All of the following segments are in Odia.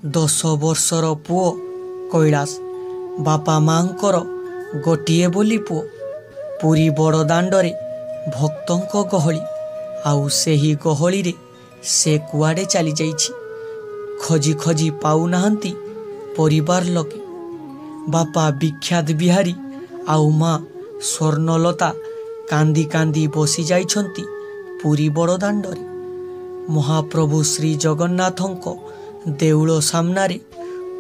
10 ବର୍ଷର ପୁଅ କୈଳାସ। ବାପା ମାଙ୍କର ଗୋଟିଏ ବୋଲି ପୁଅ। ପୁରୀ ବଡ଼ ଦାଣ୍ଡରେ ଭକ୍ତଙ୍କ ଗହଳି, ଆଉ ସେହି ଗହଳିରେ ସେ କୁଆଡ଼େ ଚାଲିଯାଇଛି। ଖୋଜି ଖୋଜି ପାଉନାହାନ୍ତି ପରିବାର ଲୋକେ। ବାପା ବିଖ୍ୟାତ ବିହାରୀ ଆଉ ମା ସ୍ୱର୍ଣ୍ଣଲତା କାନ୍ଦି କାନ୍ଦି ବସି ଯାଇଛନ୍ତି ପୁରୀ ବଡ଼ ଦାଣ୍ଡରେ। ମହାପ୍ରଭୁ ଶ୍ରୀ ଜଗନ୍ନାଥଙ୍କ ଦେଉଳ ସାମ୍ନାରେ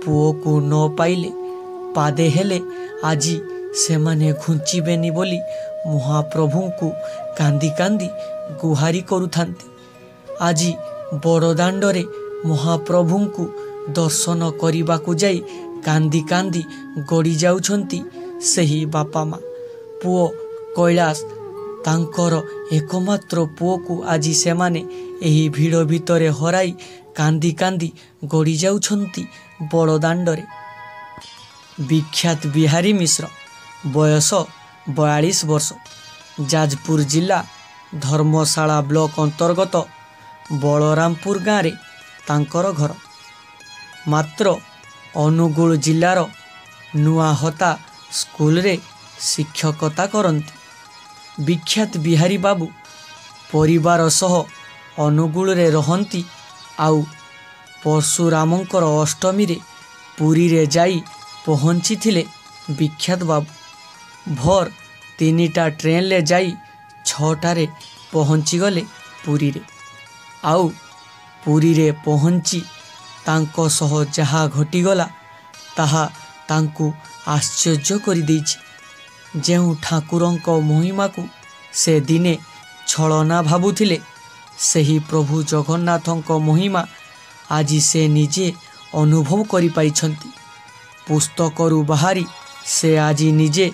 ପୁଅକୁ ନ ପାଇଲେ ପାଦେ ହେଲେ ଆଜି ସେମାନେ ଘୁଞ୍ଚିବେନି ବୋଲି ମହାପ୍ରଭୁଙ୍କୁ କାନ୍ଦି କାନ୍ଦି ଗୁହାରି କରୁଥାନ୍ତି। ଆଜି ବଡ଼ ଦାଣ୍ଡରେ ମହାପ୍ରଭୁଙ୍କୁ ଦର୍ଶନ କରିବାକୁ ଯାଇ କାନ୍ଦି କାନ୍ଦି ଗଡ଼ି ଯାଉଛନ୍ତି ସେହି ବାପା ମା। ପୁଅ କୈଳାସ, ତାଙ୍କର ଏକମାତ୍ର ପୁଅକୁ ଆଜି ସେମାନେ ଏହି ଭିଡ଼ ଭିତରେ ହରାଇ କାନ୍ଦି କାନ୍ଦି ଗଡ଼ି ଯାଉଛନ୍ତି ବଡ଼ ଦାଣ୍ଡରେ। ବିଖ୍ୟାତ ବିହାରୀ ମିଶ୍ର, ବୟସ 42 ବର୍ଷ, ଯାଜପୁର ଜିଲ୍ଲା ଧର୍ମଶାଳା ବ୍ଲକ ଅନ୍ତର୍ଗତ ବଳରାମପୁର ଗାଁରେ ତାଙ୍କର ଘର। ମାତ୍ର ଅନୁଗୁଳ ଜିଲ୍ଲାର ନୂଆହତା ସ୍କୁଲରେ ଶିକ୍ଷକତା କରନ୍ତି। ବିଖ୍ୟାତ ବିହାରୀ ବାବୁ ପରିବାର ସହ ଅନୁଗୁଳରେ ରହନ୍ତି। ଆଉ ପରଶୁରାମଙ୍କର ଅଷ୍ଟମୀରେ ପୁରୀରେ ଯାଇ ପହଞ୍ଚିଥିଲେ ବିଖ୍ୟାତ ବାବୁ। ଭୋର 3ଟା ଟ୍ରେନରେ ଯାଇ 6ଟାରେ ପହଞ୍ଚିଗଲେ ପୁରୀରେ। ଆଉ ପୁରୀରେ ପହଞ୍ଚି ତାଙ୍କ ସହ ଯାହା ଘଟିଗଲା ତାହା ତାଙ୍କୁ ଆଶ୍ଚର୍ଯ୍ୟ କରିଦେଇଛି। ଯେଉଁ ଠାକୁରଙ୍କ ମହିମାକୁ ସେ ଦିନେ ଛଳନା ଭାବୁଥିଲେ, ସେହି ପ୍ରଭୁ ଜଗନ୍ନାଥଙ୍କ ମହିମା ଆଜି ସେ ନିଜେ ଅନୁଭବ କରିପାରିଛନ୍ତି। ପୁସ୍ତକରୁ ବାହାରି ସେ ଆଜି ନିଜେ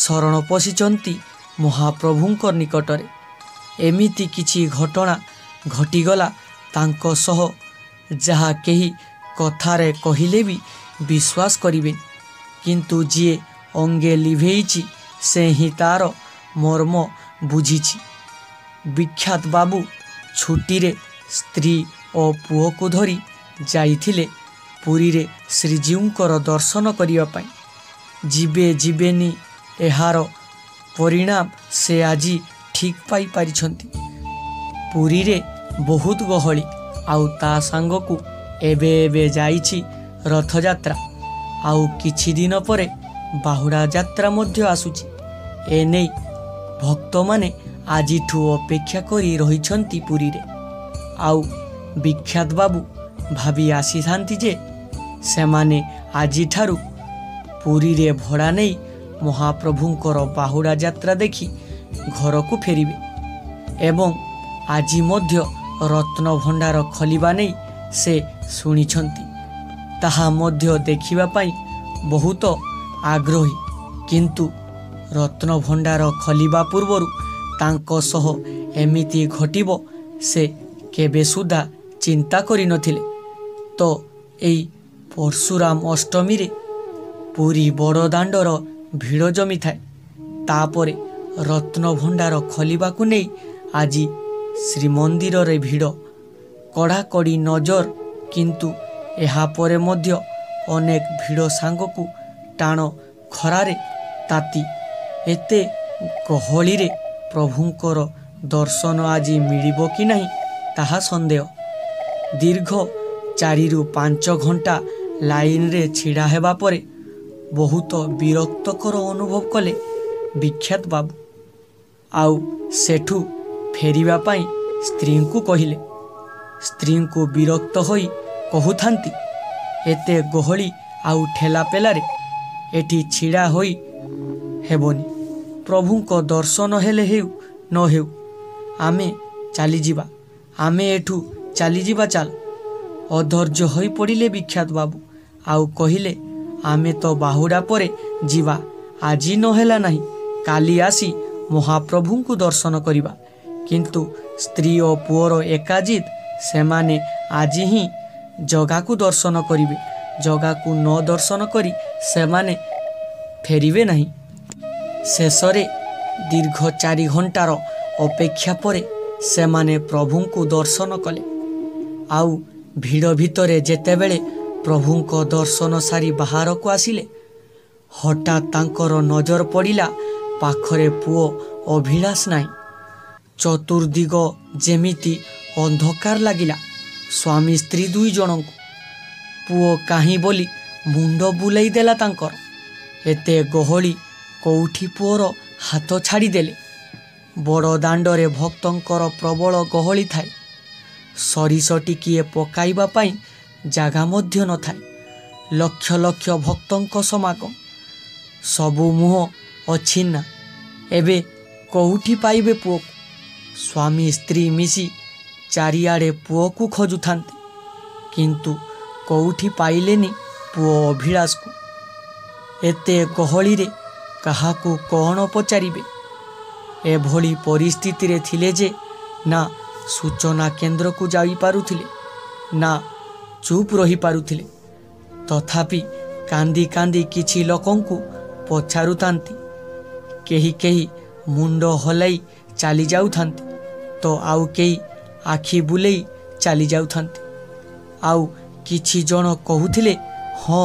ଶରଣ ପଶିଛନ୍ତି ମହାପ୍ରଭୁଙ୍କ ନିକଟରେ। ଏମିତି କିଛି ଘଟଣା ଘଟିଗଲା ତାଙ୍କ ସହ ଯାହା କେହି କଥାରେ କହିଲେ ବି ବିଶ୍ୱାସ କରିବେନି। କିନ୍ତୁ ଯିଏ ଅଙ୍ଗେ ଲିଭେଇଛି ସେ ହିଁ ତାର ମର୍ମ ବୁଝିଛି। ବିଖ୍ୟାତ ବାବୁ ଛୁଟିରେ ସ୍ତ୍ରୀ ଓ ପୁଅକୁ ଧରି ଯାଇଥିଲେ ପୁରୀରେ ଶ୍ରୀଜୀଉଙ୍କର ଦର୍ଶନ କରିବା ପାଇଁ। ଯିବେ ଯିବେନି ଏହାର ପରିଣାମ ସେ ଆଜି ଠିକ୍ ପାଇପାରିଛନ୍ତି। ପୁରୀରେ ବହୁତ ଗହଳି, ଆଉ ତା ସାଙ୍ଗକୁ ଏବେ ଯାଇଛି ରଥଯାତ୍ରା। ଆଉ କିଛି ଦିନ ପରେ ବାହୁଡ଼ା ଯାତ୍ରା ମଧ୍ୟ ଆସୁଛି। ଏନେଇ ଭକ୍ତମାନେ ଆଜିଠୁ ଅପେକ୍ଷା କରି ରହିଛନ୍ତି ପୁରୀରେ। ଆଉ ବିଖ୍ୟାତ ବାବୁ ଭାବି ଆସିଥାନ୍ତି ଯେ ସେମାନେ ଆଜିଠାରୁ ପୁରୀରେ ଭଡ଼ା ନେଇ ମହାପ୍ରଭୁଙ୍କର ବାହୁଡ଼ା ଯାତ୍ରା ଦେଖି ଘରକୁ ଫେରିବେ। ଏବଂ ଆଜି ମଧ୍ୟ ରତ୍ନଭଣ୍ଡାର ଖୋଲିବା ନେଇ ସେ ଶୁଣିଛନ୍ତି। ତାହା ମଧ୍ୟ ଦେଖିବା ପାଇଁ ବହୁତ ଆଗ୍ରହୀ। କିନ୍ତୁ ରତ୍ନଭଣ୍ଡାର ଖୋଲିବା ପୂର୍ବରୁ ତାଙ୍କ ସହ ଏମିତି ଘଟିବ ସେ କେବେ ସୁଦ୍ଧା ଚିନ୍ତା କରିନଥିଲେ। ତ ଏଇ ପରଶୁରାମ ଅଷ୍ଟମୀରେ ପୁରୀ ବଡ଼ ଦାଣ୍ଡର ଭିଡ଼ ଜମିଥାଏ। ତାପରେ ରତ୍ନଭଣ୍ଡାର ଖୋଲିବାକୁ ନେଇ ଆଜି ଶ୍ରୀମନ୍ଦିରରେ ଭିଡ଼, କଡ଼ାକଡ଼ି ନଜର। କିନ୍ତୁ ଏହାପରେ ମଧ୍ୟ ଅନେକ ଭିଡ଼ ସାଙ୍ଗକୁ ଟାଣ ଖରାରେ ତାତି ଏତେ ଗହଳିରେ ପ୍ରଭୁଙ୍କର ଦର୍ଶନ ଆଜି ମିଳିବ କି ନାହିଁ ତାହା ସନ୍ଦେହ। ଦୀର୍ଘ 4ରୁ 5 ଘଣ୍ଟା ଲାଇନରେ ଛିଡ଼ା ହେବା ପରେ ବହୁତ ବିରକ୍ତକର ଅନୁଭବ କଲେ ବିଖ୍ୟାତ ବାବୁ। ଆଉ ସେଠୁ ଫେରିବା ପାଇଁ ସ୍ତ୍ରୀଙ୍କୁ କହିଲେ। ସ୍ତ୍ରୀଙ୍କୁ ବିରକ୍ତ ହୋଇ କହୁଥାନ୍ତି, ଏତେ ଗହଳି ଆଉ ଠେଲାପେଲାରେ ଏଠି ଛିଡ଼ା ହୋଇ ହେବନି। ପ୍ରଭୁଙ୍କ ଦର୍ଶନ ହେଲେ ହେଉ ନ ହେଉ, ଆମେ ଚାଲିଯିବା, ଆମେ ଏଠୁ ଚାଲିଯିବା ଚାଲ। ଅଧୈର୍ଯ୍ୟ ହୋଇ ପଡ଼ିଲେ ବିଖ୍ୟାତ ବାବୁ। ଆଉ କହିଲେ, ଆମେ ତ ବାହୁଡ଼ା ପରେ ଯିବା, ଆଜି ନହେଲା ନାହିଁ କାଲି ଆସି ମହାପ୍ରଭୁଙ୍କୁ ଦର୍ଶନ କରିବା। କିନ୍ତୁ ସ୍ତ୍ରୀ ଓ ପୁଅର ଏକା ଜିଦ୍, ସେମାନେ ଆଜି ହିଁ ଜଗାକୁ ଦର୍ଶନ କରିବେ। ଜଗାକୁ ନ ଦର୍ଶନ କରି ସେମାନେ ଫେରିବେ ନାହିଁ। ଶେଷରେ ଦୀର୍ଘ 4 ଘଣ୍ଟାର ଅପେକ୍ଷା ପରେ ସେମାନେ ପ୍ରଭୁଙ୍କୁ ଦର୍ଶନ କଲେ। ଆଉ ଭିଡ଼ ଭିତରେ ଯେତେବେଳେ ପ୍ରଭୁଙ୍କ ଦର୍ଶନ ସାରି ବାହାରକୁ ଆସିଲେ। ହଠାତ୍ ତାଙ୍କର ନଜର ପଡ଼ିଲା ପାଖରେ ପୁଅ ଅଭିଳାଷ ନାହିଁ। ଚତୁର୍ଦିଗ ଯେମିତି ଅନ୍ଧକାର ଲାଗିଲା ସ୍ୱାମୀ ସ୍ତ୍ରୀ ଦୁଇ ଜଣଙ୍କୁ। ପୁଅ କାହିଁ ବୋଲି ମୁଣ୍ଡ ବୁଲେଇ ଦେଲା ତାଙ୍କର। ଏତେ ଗହଳି କେଉଁଠି ପୁଅର ହାତ ଛାଡ଼ିଦେଲେ। ବଡ଼ ଦାଣ୍ଡରେ ଭକ୍ତଙ୍କର ପ୍ରବଳ ଗହଳି ଥାଏ। ସରିଷ ଟିକିଏ ପକାଇବା ପାଇଁ ଜାଗା ମଧ୍ୟ ନଥାଏ। ଲକ୍ଷ ଲକ୍ଷ ଭକ୍ତଙ୍କ ସମାଗମ। ସବୁ ମୁହଁ ଅଛିନ୍ନା। ଏବେ କେଉଁଠି ପାଇବେ ପୁଅକୁ? ସ୍ୱାମୀ ସ୍ତ୍ରୀ ମିଶି ଚାରିଆଡ଼େ ପୁଅକୁ ଖୋଜୁଥାନ୍ତି, କିନ୍ତୁ କେଉଁଠି ପାଇଲେନି ପୁଅ ଅଭିଳାଷକୁ। ଏତେ ଗହଳିରେ କାହାକୁ କ'ଣ ପଚାରିବେ? ଏଭଳି ପରିସ୍ଥିତିରେ ଥିଲେ ଯେ ନା ସୂଚନା କେନ୍ଦ୍ରକୁ ଯାଇପାରୁଥିଲେ ନା ଚୁପ୍ ରହିପାରୁଥିଲେ। ତଥାପି କାନ୍ଦି କାନ୍ଦି କିଛି ଲୋକଙ୍କୁ ପଚାରୁଥାନ୍ତି। କେହି କେହି ମୁଣ୍ଡ ହଲାଇ ଚାଲି ଯାଉଥାନ୍ତି ତ ଆଉ କେହି ଆଖି ବୁଲେଇ ଚାଲି ଯାଉଥାନ୍ତି। ଆଉ କିଛି ଜଣ କହୁଥିଲେ, ହଁ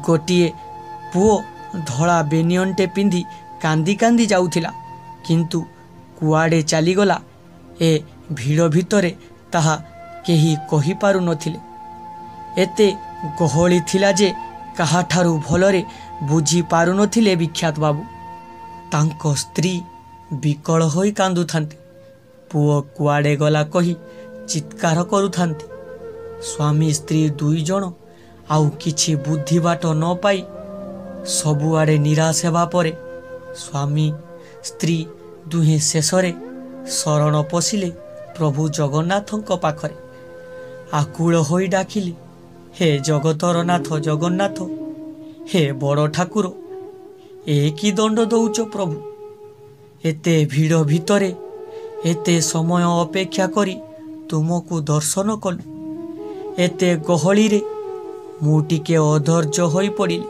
ଗୋଟିଏ ପୁଅ ଧଳା ବେନିୟନଟେ ପିନ୍ଧି କାନ୍ଦି କାନ୍ଦି ଯାଉଥିଲା, କିନ୍ତୁ କୁଆଡ଼େ ଚାଲିଗଲା ଏ ଭିଡ଼ ଭିତରେ ତାହା କେହି କହିପାରୁନଥିଲେ। ଏତେ ଗହଳି ଥିଲା ଯେ କାହାଠାରୁ ଭଲରେ ବୁଝି ପାରୁନଥିଲେ ବିଖ୍ୟାତ ବାବୁ। ତାଙ୍କ ସ୍ତ୍ରୀ ବିକଳ ହୋଇ କାନ୍ଦୁଥାନ୍ତି। ପୁଅ କୁଆଡ଼େ ଗଲା କହି ଚିତ୍କାର କରୁଥାନ୍ତି। ସ୍ୱାମୀ ସ୍ତ୍ରୀ ଦୁଇ ଜଣ ଆଉ କିଛି ବୁଦ୍ଧି ବାଟ ନ ପାଇ ସବୁଆଡ଼େ ନିରାଶ ହେବା ପରେ ସ୍ୱାମୀ ସ୍ତ୍ରୀ ଦୁହେଁ ଶେଷରେ ଶରଣ ପଶିଲେ ପ୍ରଭୁ ଜଗନ୍ନାଥଙ୍କ ପାଖରେ। ଆକୁଳ ହୋଇ ଡାକିଲେ, ହେ ଜଗତର ନାଥ ଜଗନ୍ନାଥ, ହେ ବଡ଼ ଠାକୁର, ଏ କି ଦଣ୍ଡ ଦଉଛ ପ୍ରଭୁ? ଏତେ ଭିଡ଼ ଭିତରେ ଏତେ ସମୟ ଅପେକ୍ଷା କରି ତୁମକୁ ଦର୍ଶନ କଲୁ। ଏତେ ଗହଳିରେ ମୁଁ ଟିକେ ଅଧୈର୍ଯ୍ୟ ହୋଇ ପଡ଼ିଲି।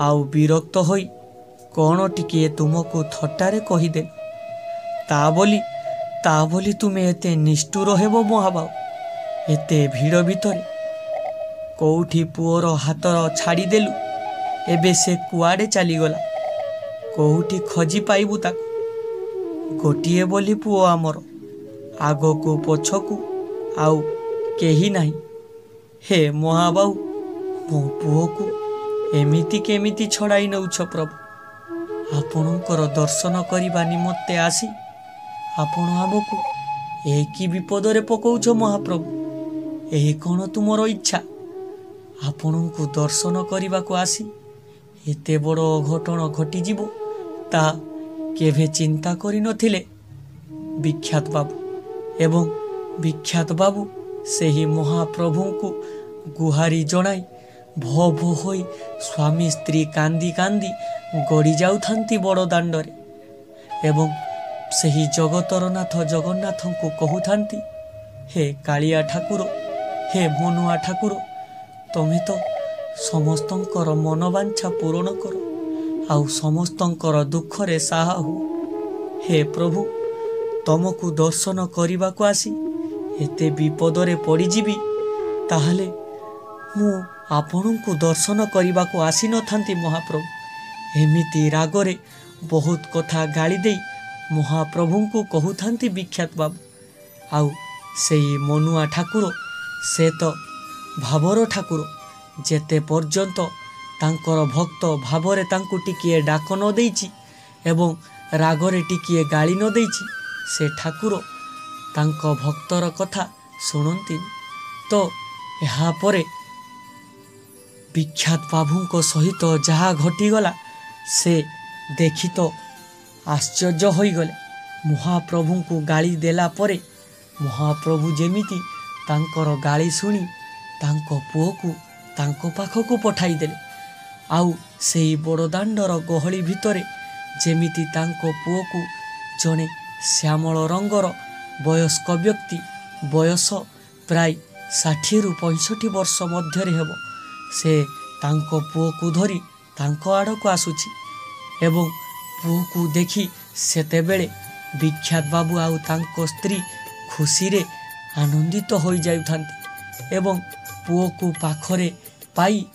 ଆଉ ବିରକ୍ତ ହୋଇ କ'ଣ ଟିକିଏ ତୁମକୁ ଥଟ୍ଟାରେ କହିଦେଲି। ତା ବୋଲି ତୁମେ ଏତେ ନିଷ୍ଠୁର ହେବ ମହାବାବୁ? ଏତେ ଭିଡ଼ ଭିତରେ କେଉଁଠି ପୁଅର ହାତ ଛାଡ଼ିଦେଲୁ। ଏବେ ସେ କୁଆଡ଼େ ଚାଲିଗଲା? କେଉଁଠି ଖୋଜି ପାଇବୁ ତାକୁ? ଗୋଟିଏ ବୋଲି ପୁଅ ଆମର, ଆଗକୁ ପଛକୁ ଆଉ କେହି ନାହିଁ। ହେ ମହାବାବୁ, ମୋ ପୁଅକୁ ଏମିତି କେମିତି ଛଡ଼ାଇ ନେଉଛ ପ୍ରଭୁ? ଆପଣଙ୍କର ଦର୍ଶନ କରିବା ନିମନ୍ତେ ଆସି ଆପଣ ଆମକୁ ଏ କି ବିପଦରେ ପକାଉଛ ମହାପ୍ରଭୁ? ଏହି କ'ଣ ତୁମର ଇଚ୍ଛା? ଆପଣଙ୍କୁ ଦର୍ଶନ କରିବାକୁ ଆସି ଏତେ ବଡ଼ ଅଘଟଣ ଘଟିଯିବ ତାହା କେବେ ଚିନ୍ତା କରିନଥିଲେ ବିଖ୍ୟାତ ବାବୁ। ଏବଂ ବିଖ୍ୟାତ ବାବୁ ସେହି ମହାପ୍ରଭୁଙ୍କୁ ଗୁହାରି ଜଣାଇ ଭୋ ଭୋ ହୋଇ ସ୍ୱାମୀ ସ୍ତ୍ରୀ କାନ୍ଦି କାନ୍ଦି ଗଡ଼ି ଯାଉଥାନ୍ତି ବଡ଼ ଦାଣ୍ଡରେ। ଏବଂ ସେହି ଜଗତର ନାଥ ଜଗନ୍ନାଥଙ୍କୁ କହୁଥାନ୍ତି, ହେ କାଳିଆ ଠାକୁର, ହେ ମନୁଆ ଠାକୁର, ତମେ ତ ସମସ୍ତଙ୍କର ମନବାଞ୍ଛା ପୂରଣ କର, ଆଉ ସମସ୍ତଙ୍କର ଦୁଃଖରେ ସାହା ହୁଅ। ହେ ପ୍ରଭୁ, ତମକୁ ଦର୍ଶନ କରିବାକୁ ଆସି ଏତେ ବିପଦରେ ପଡ଼ିଯିବି, ତାହେଲେ ମୁଁ ଆପଣଙ୍କୁ ଦର୍ଶନ କରିବାକୁ ଆସିନଥାନ୍ତି ମହାପ୍ରଭୁ। ଏମିତି ରାଗରେ ବହୁତ କଥା ଗାଳି ଦେଇ ମହାପ୍ରଭୁଙ୍କୁ କହୁଥାନ୍ତି ବିଖ୍ୟାତ ବାବୁ। ଆଉ ସେଇ ମନୁଆ ଠାକୁର, ସେ ତ ଭାବର ଠାକୁର। ଯେତେ ପର୍ଯ୍ୟନ୍ତ ତାଙ୍କର ଭକ୍ତ ଭାବରେ ତାଙ୍କୁ ଟିକିଏ ଡାକ ନ ଦେଇଛି ଏବଂ ରାଗରେ ଟିକିଏ ଗାଳି ନ ଦେଇଛି, ସେ ଠାକୁର ତାଙ୍କ ଭକ୍ତର କଥା ଶୁଣନ୍ତିନି। ତ ଏହାପରେ ବିଖ୍ୟାତ ବାବୁଙ୍କ ସହିତ ଯାହା ଘଟିଗଲା ସେ ଦେଖି ତ ଆଶ୍ଚର୍ଯ୍ୟ ହୋଇଗଲେ। ମହାପ୍ରଭୁଙ୍କୁ ଗାଳି ଦେଲା ପରେ ମହାପ୍ରଭୁ ଯେମିତି ତାଙ୍କର ଗାଳି ଶୁଣି ତାଙ୍କ ପୁଅକୁ ତାଙ୍କ ପାଖକୁ ପଠାଇଦେଲେ। ଆଉ ସେହି ବଡ଼ଦାଣ୍ଡର ଗହଳି ଭିତରେ ଯେମିତି ତାଙ୍କ ପୁଅକୁ ଜଣେ ଶ୍ୟାମଳ ରଙ୍ଗର ବୟସ୍କ ବ୍ୟକ୍ତି, ବୟସ ପ୍ରାୟ 60ରୁ 65 ବର୍ଷ ମଧ୍ୟରେ ହେବ, ସେ ତାଙ୍କ ପୁଅକୁ ଧରି ତାଙ୍କ ଆଡ଼କୁ ଆସୁଛି। ଏବଂ ପୁଅକୁ ଦେଖି ସେତେବେଳେ ବିଖ୍ୟାତ ବାବୁ ଆଉ ତାଙ୍କ ସ୍ତ୍ରୀ ଖୁସିରେ ଆନନ୍ଦିତ ହୋଇଯାଉଥାନ୍ତି ଏବଂ ପୁଅକୁ ପାଖରେ ପାଇ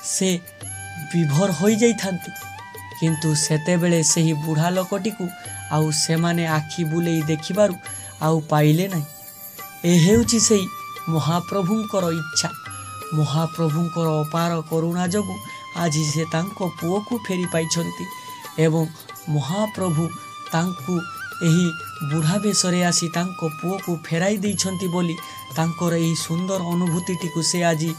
ସେ ବିଭୋର ହୋଇଯାଇଥାନ୍ତି। କିନ୍ତୁ ସେତେବେଳେ ସେହି ବୁଢ଼ା ଲୋକଟିକୁ ଆଉ ସେମାନେ ଆଖି ବୁଲେଇ ଦେଖିବାରୁ ଆଉ ପାଇଲେ ନାହିଁ। ଏ ହେଉଛି ସେଇ ମହାପ୍ରଭୁଙ୍କର ଇଚ୍ଛା। ମହାପ୍ରଭୁଙ୍କର ଅପାର କରୁଣା ଯୋଗୁଁ ଆଜି ସେ ତାଙ୍କ ପୁଅକୁ ଫେରି ପାଇଛନ୍ତି ଏବଂ ମହାପ୍ରଭୁ ତାଙ୍କୁ ଏହି ବୁଢ଼ା ବେଶରେ ଆସି ତାଙ୍କ ପୁଅକୁ ଫେରାଇ ଦେଇଛନ୍ତି ବୋଲି ତାଙ୍କର ଏହି ସୁନ୍ଦର ଅନୁଭୂତିଟିକୁ ସେ ଆଜି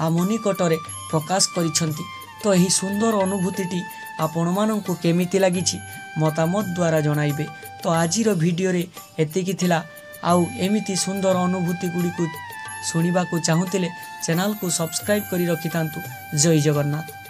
ଆମ ନିକଟରେ ପ୍ରକାଶ କରିଛନ୍ତି। ତ ଏହି ସୁନ୍ଦର ଅନୁଭୂତିଟି ଆପଣମାନଙ୍କୁ କେମିତି ଲାଗିଛି ମତାମତ ଦ୍ୱାରା ଜଣାଇବେ। ତ ଆଜିର ଭିଡ଼ିଓରେ ଏତିକି ଥିଲା। ଆଉ ଏମିତି ସୁନ୍ଦର ଅନୁଭୂତି ଗୁଡ଼ିକୁ ଶୁଣିବାକୁ ଚାହୁଁଥିଲେ ଚ୍ୟାନେଲକୁ ସବସ୍କ୍ରାଇବ୍ କରି ରଖିଥାନ୍ତୁ। ଜୟ ଜଗନ୍ନାଥ।